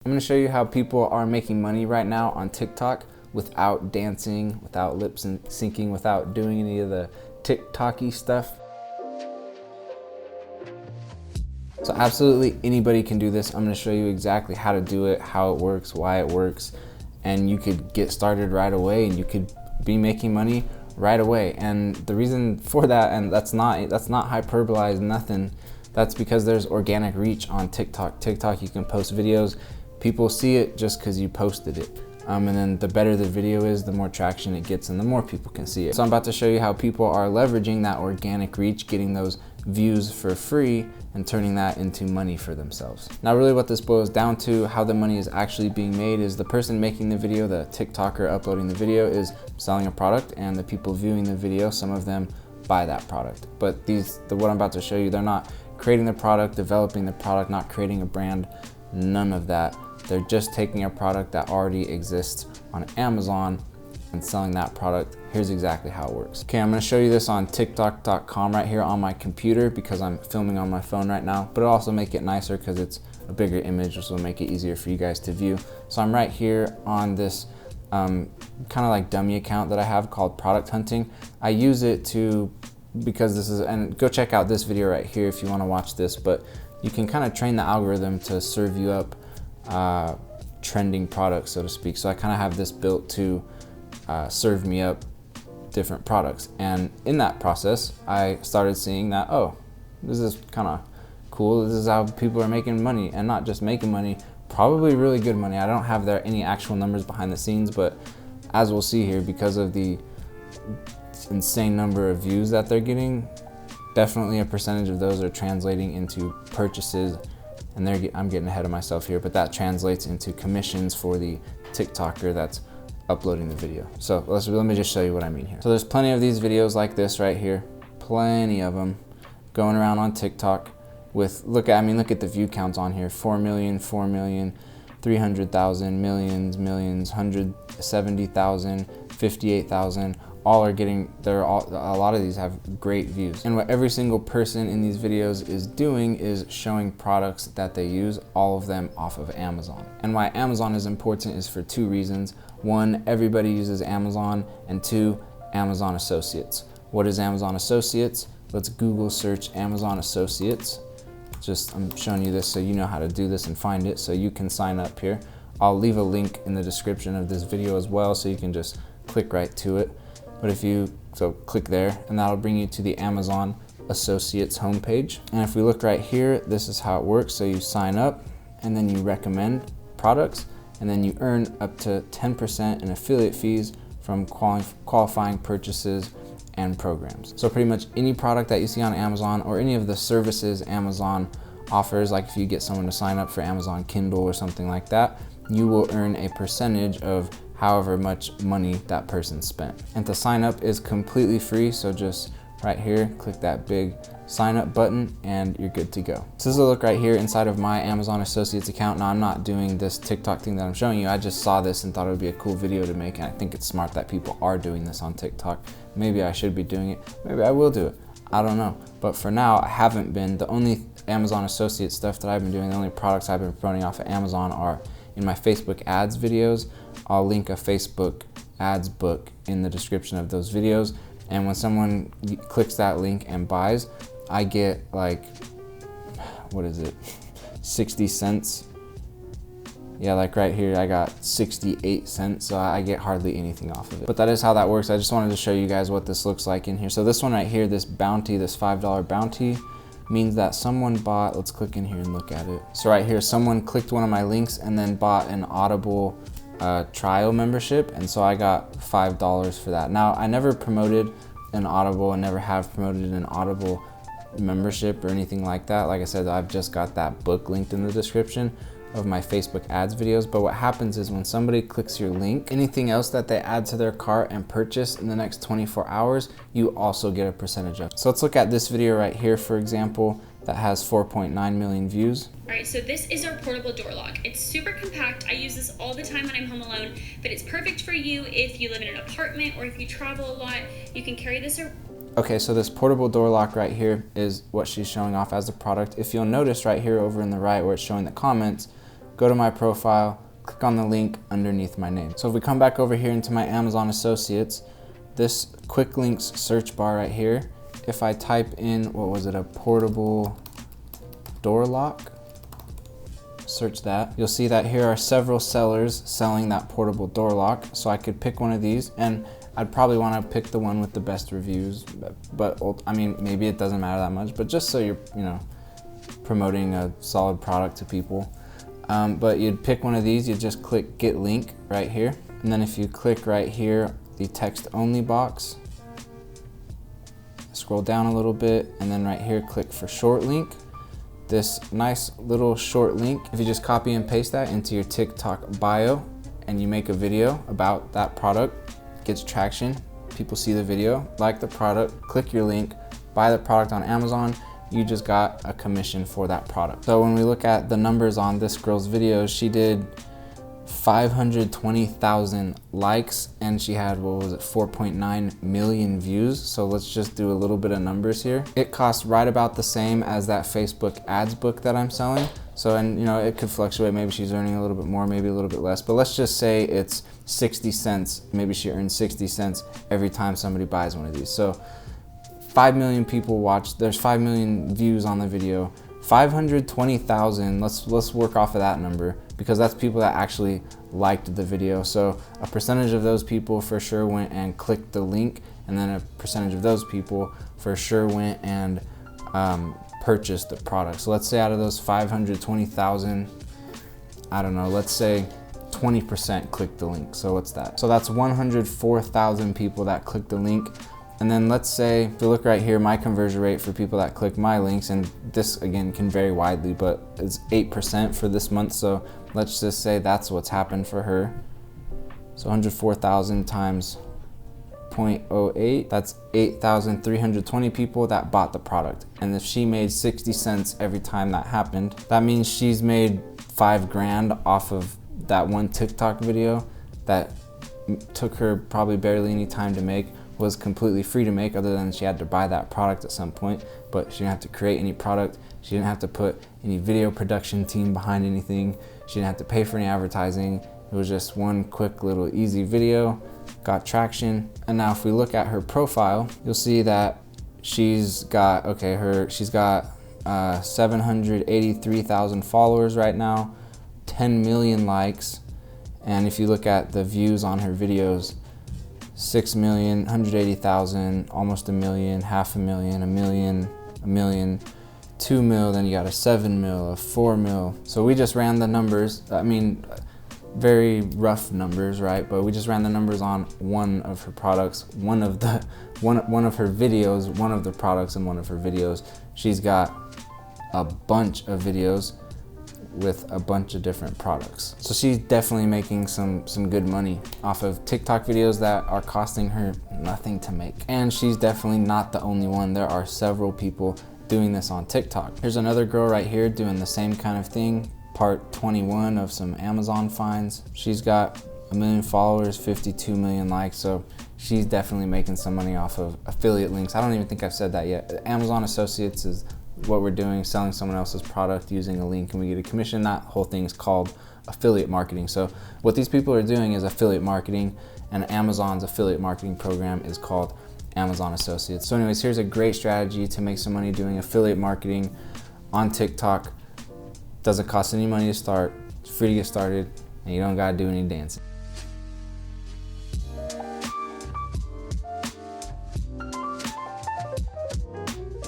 I'm going to show you how people are making money right now on TikTok without dancing, without lip syncing, without doing any of the TikTok-y stuff. So absolutely anybody can do this. I'm going to show you exactly how to do it, how it works, why it works, and you could get started right away and you could be making money right away. And the reason for that, and that's not hyperbolized, nothing, that's because there's organic reach on TikTok. TikTok, you can post videos, people see it just because you posted it. And then the better the video is, the more traction it gets and the more people can see it. So I'm about to show you how people are leveraging that organic reach, getting those views for free and turning that into money for themselves. Now really what this boils down to, how the money is actually being made, is the person making the video, the TikToker uploading the video, is selling a product, and the people viewing the video, some of them buy that product. But what I'm about to show you, they're not creating the product, developing the product, not creating a brand, none of that. They're just taking a product that already exists on Amazon and selling that product. Here's exactly how it works. Okay, I'm gonna show you this on TikTok.com right here on my computer because I'm filming on my phone right now, but it'll also make it nicer because it's a bigger image, which will make it easier for you guys to view. So I'm right here on this kind of like dummy account that I have called Product Hunting. I use it because this is, and go check out this video right here if you wanna watch this, but you can kind of train the algorithm to serve you up trending products, so to speak. So I kind of have this built to serve me up different products, and in that process I started seeing that, oh, this is kind of cool, this is how people are making money, and not just making money, probably really good money. I don't have there any actual numbers behind the scenes, but as we'll see here, because of the insane number of views that they're getting, definitely a percentage of those are translating into purchases. And I'm getting ahead of myself here, but that translates into commissions for the TikToker that's uploading the video. So let me just show you what I mean here. So there's plenty of these videos like this right here, plenty of them going around on TikTok with, look at the view counts on here, 4 million, 4 million, 300,000, millions, 170,000, 58,000. All are getting, a lot of these have great views. And what every single person in these videos is doing is showing products that they use, all of them off of Amazon. And why Amazon is important is for two reasons. One, everybody uses Amazon, and two, Amazon Associates. What is Amazon Associates? Let's Google search Amazon Associates. I'm showing you this so you know how to do this and find it so you can sign up here. I'll leave a link in the description of this video as well so you can just click right to it. But click there, and that'll bring you to the Amazon Associates homepage. And if we look right here, this is how it works. So you sign up, and then you recommend products, and then you earn up to 10% in affiliate fees from qualifying purchases and programs. So pretty much any product that you see on Amazon, or any of the services Amazon offers, like if you get someone to sign up for Amazon Kindle or something like that, you will earn a percentage of however much money that person spent. And to sign up is completely free, so just right here, click that big sign up button and you're good to go. So this is a look right here inside of my Amazon Associates account. Now I'm not doing this TikTok thing that I'm showing you, I just saw this and thought it would be a cool video to make, and I think it's smart that people are doing this on TikTok. Maybe I should be doing it, maybe I will do it, I don't know. But for now, I haven't been. The only Amazon Associate stuff that I've been doing, the only products I've been promoting off of Amazon are in my Facebook ads videos. I'll link a Facebook ads book in the description of those videos, and when someone clicks that link and buys, I get like, what is it, 60 cents? Yeah, like right here I got 68 cents, so I get hardly anything off of it. But that is how that works. I just wanted to show you guys what this looks like in here. So this one right here, this bounty, this $5 bounty, means that someone bought, let's click in here and look at it. So right here, someone clicked one of my links and then bought an Audible trial membership, and so I got $5 for that. Now I never promoted an Audible and never have promoted an Audible membership or anything like that. Like I said, I've just got that book linked in the description of my Facebook ads videos. But what happens is when somebody clicks your link, anything else that they add to their cart and purchase in the next 24 hours, you also get a percentage of. So let's look at this video right here, for example, that has 4.9 million views. All right, so this is our portable door lock. It's super compact. I use this all the time when I'm home alone, but it's perfect for you if you live in an apartment or if you travel a lot. You can carry this around. Okay, so this portable door lock right here is what she's showing off as a product. If you'll notice right here over in the right where it's showing the comments, go to my profile, click on the link underneath my name. So if we come back over here into my Amazon Associates, this quick links search bar right here, if I type in, what was it, a portable door lock, search that, you'll see that here are several sellers selling that portable door lock. So I could pick one of these, and I'd probably want to pick the one with the best reviews, but I mean, maybe it doesn't matter that much, but just so you're, you know, promoting a solid product to people. But you'd pick one of these, you'd just click get link right here. And then if you click right here, the text only box, scroll down a little bit, and then right here, click for short link. This nice little short link, if you just copy and paste that into your TikTok bio and you make a video about that product, gets traction, people see the video, like the product, click your link, buy the product on Amazon, you just got a commission for that product. So when we look at the numbers on this girl's videos, she did 520,000 likes and she had, what was it, 4.9 million views. So let's just do a little bit of numbers here. It costs right about the same as that Facebook ads book that I'm selling. So, and you know, it could fluctuate. Maybe she's earning a little bit more, maybe a little bit less, but let's just say it's 60 cents. Maybe she earns 60 cents every time somebody buys one of these. So 5 million people watched, there's 5 million views on the video. 520,000, let's work off of that number, because that's people that actually liked the video. So a percentage of those people for sure went and clicked the link, and then a percentage of those people for sure went and purchased the product. So let's say out of those 520,000, I don't know, let's say 20% clicked the link. So what's that? So that's 104,000 people that clicked the link. And then let's say, if you look right here, my conversion rate for people that click my links, and this again can vary widely, but it's 8% for this month. So let's just say that's what's happened for her. So 104,000 times 0.08, that's 8,320 people that bought the product. And if she made 60 cents every time that happened, that means she's made 5 grand off of that one TikTok video that took her probably barely any time to make, was completely free to make, other than she had to buy that product at some point, but she didn't have to create any product. She didn't have to put any video production team behind anything. She didn't have to pay for any advertising. It was just one quick little easy video, got traction. And now if we look at her profile, you'll see that she's got, she's got 783,000 followers right now, 10 million likes. And if you look at the views on her videos, 6 million, 180,000, almost a million, 500,000, a million, 2 mil, then you got a 7 mil, a 4 mil. So we just ran the numbers. I mean, very rough numbers, right? But we just ran the numbers on one of her products, one of her videos, one of the products in one of her videos. She's got a bunch of videos with a bunch of different products. So she's definitely making some good money off of TikTok videos that are costing her nothing to make. And she's definitely not the only one. There are several people doing this on TikTok. Here's another girl right here doing the same kind of thing, part 21 of some Amazon finds. She's got 1 million followers, 52 million likes. So she's definitely making some money off of affiliate links. I don't even think I've said that yet. Amazon Associates is what we're doing, selling someone else's product using a link, and we get a commission. That whole thing is called affiliate marketing. So what these people are doing is affiliate marketing, and Amazon's affiliate marketing program is called Amazon Associates. So anyways, here's a great strategy to make some money doing affiliate marketing on TikTok. Doesn't cost any money to start, it's free to get started, and you don't gotta do any dancing.